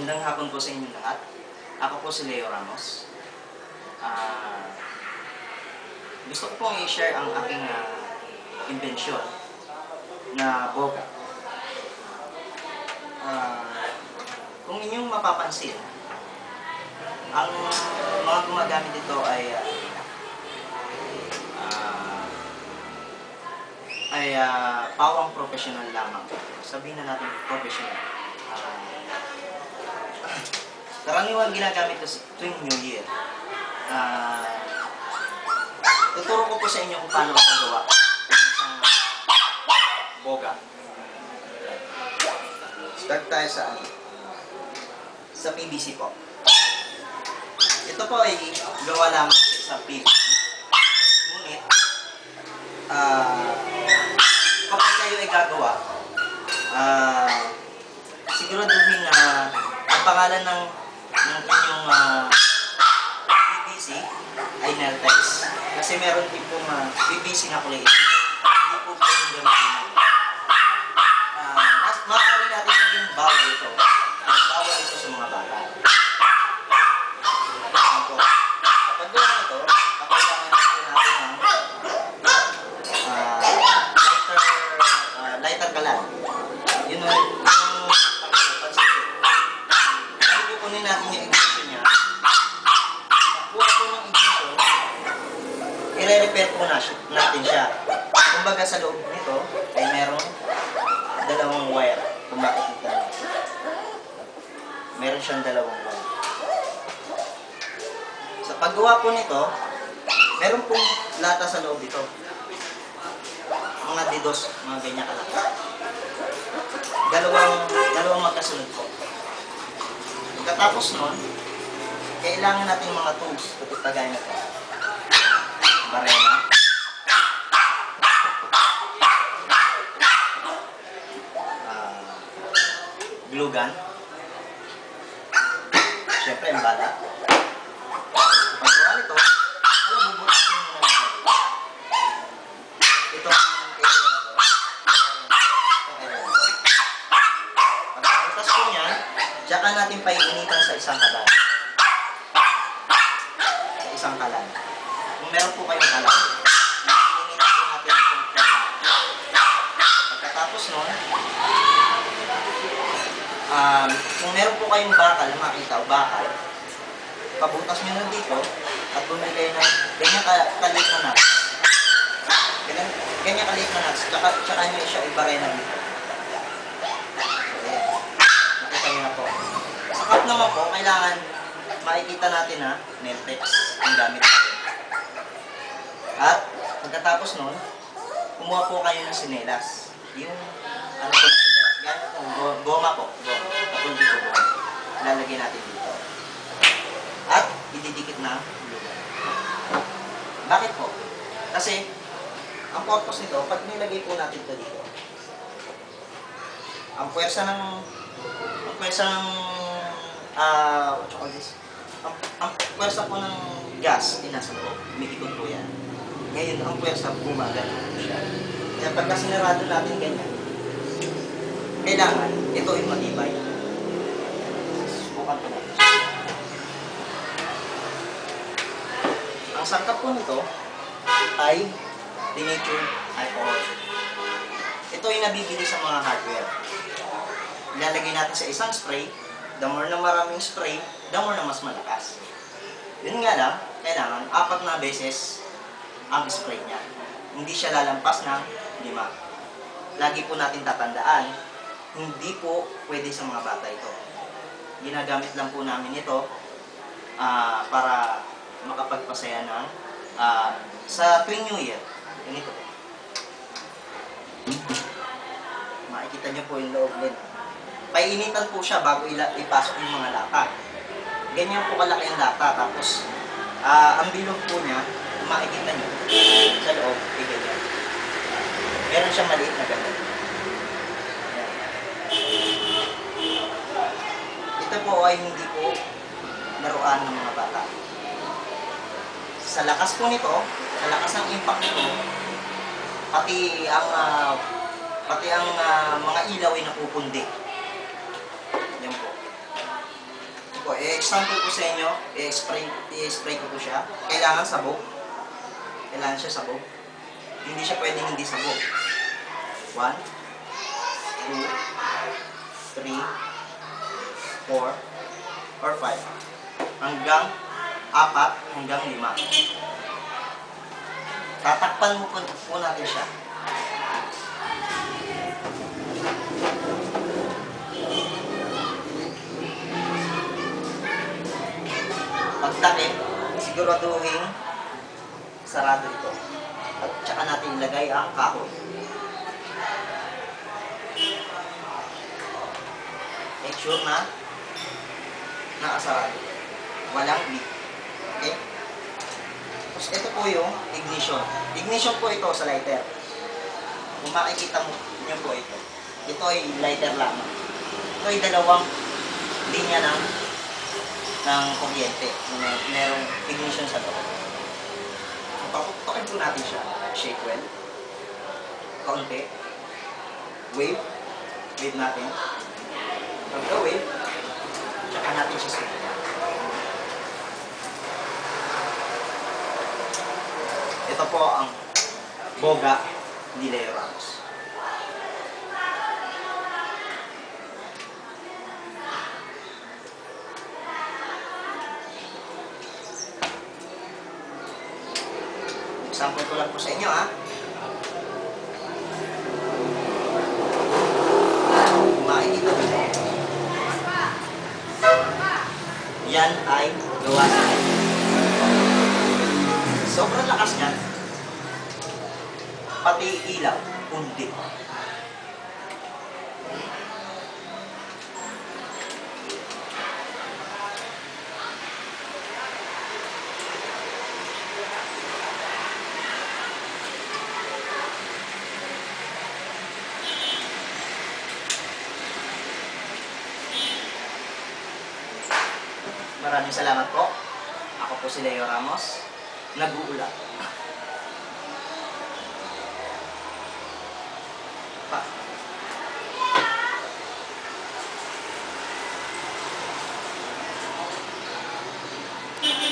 Magandang hapon po sa inyong lahat. Ako po si Leo Ramos. Gusto ko pong i-share ang aking inbensyon na boga. Kung inyong mapapansin, ang mga gumagamit dito ay pawang professional lamang. Sabihin na natin professional. Karaniwan ginagamit ito tuwing New Year. Tuturo ko po sa inyo kung paano magawa ng boga. Start tayo sa PVC po. Ito po ay gawa lamang sa isang PVC. Ngunit, kapag kayo ay gagawa, siguraduhin na ang pangalan ng inyong PVC ay Neltex. Kasi meron din pong PVC na kulay itim. Hindi po pwedeng gamitin. Maaari natin sabihin bawal ito. Bawal ito sa mga bata. Kapag gawin ito, kakailangan natin ng lighter kalan. Yun yung kunin natin yung ignition niya. Nakuha po ng ignition, i-repair po natin siya. Kumbaga sa loob nito ay merong dalawang wire. Kung makikita natin. Meron siyang dalawang wire. Sa paggawa po nito, meron pong lata sa loob dito. Mga didos, mga ganyan kalaki. Dalawang magkasunod po. Pagkatapos nun, kailangan natin mga tools. Tututagay na ito. Barena. Glue gun. Siyempre, ang bala. Paggawa nito, bubunutin mo na natin. Itong area na ito. Pagkabutas po niya, tsaka natin paiinitan sa isang kalan. Sa isang kalan. Kung meron po kayong kalan, iinitan po natin itong kalan. Pagkatapos nun, kung meron po kayong bakal, makita o bakal, pabutas nyo na dito at bumili kayo ng ganyan kaliit na nuts. Ganyan kaliit na nuts, tsaka nyo siya ibarena dito. Nakita nyo na po. Sa cup naman po, kailangan makikita natin na Neltex ang gamit natin. At pagkatapos nun, kumuha po kayo ng sinelas. Yung ano po na sinelas. Ganyan po, goma po. Tapos dito po. Ilalagay natin dito. At ididikit na glue gun. Bakit po? Kasi ang purpose nito, pag nilagay po natin ito dito, ang puwersa ng what you call this? Ang puwersa po ng gas, nasa po, umiikot po yan. Ngayon, ang puwersa bumagal po siya. Kaya pagka sinarado natin ganyan, kailangan, ito yung matibay. Subukan po natin. Ang sangkap po nito ay denatured alcohol. Ito yung nabibili sa mga hardware. Ilalagay natin sa isang spray. The more na maraming spray, the more na mas malakas. Yun nga lang, kailangan 4 na beses ang spray niya. Hindi siya lalampas ng 5. Lagi po natin tatandaan, hindi po pwede sa mga bata ito. Ginagamit lang po namin ito para makapagpasaya ng sa tuwing New Year. Ganito po. Makikita niyo po yung loob nito. Painitan po siya bago ipasok yung mga lata. Ganyan po kalaki ang lata. Tapos, ang bilog po niya, makikita niyo sa loob, ganyan. Meron siyang maliit na ganyan. Ito po ay hindi po laruan ng mga bata. Sa lakas po nito, sa lakas ng impact nito, pati ang mga ilaw ay napupundi. Yan po. po, i-example ko sa inyo, i-spray ko po siya. Kailangan sabog. Kailangan siya sabog. Hindi siya pwedeng hindi sabog. 1, 2, 3, 4, or 5. Hanggang 4, hanggang 5. Tatakpan mo po natin siya. Pagtakip, siguraduhin sarado ito. At saka natin ilagay ang kahoy. Make sure na nakasarado. Walang leak. Okay? Tapos ito po yung ignition. Ignition po ito sa lighter. Kung makikita nyo po ito. Ito ay lighter lamang. Ito ay dalawang linya ng kuryente. Merong ignition sa loob. Paputokin po natin siya. Shake well. Kaunti. Wave. Wave natin. Pagka-wave, tsaka natin siya sweep. Ito po ang boga ni Leo Ramos. Sample ko lang po sa inyo, ha? Makikita mo. Yan ay gawa sa akin. Sobrang lakas niyan. Pati ilaw, undi. Maraming salamat po. Ako po si Leo Ramos. Nag-uulat.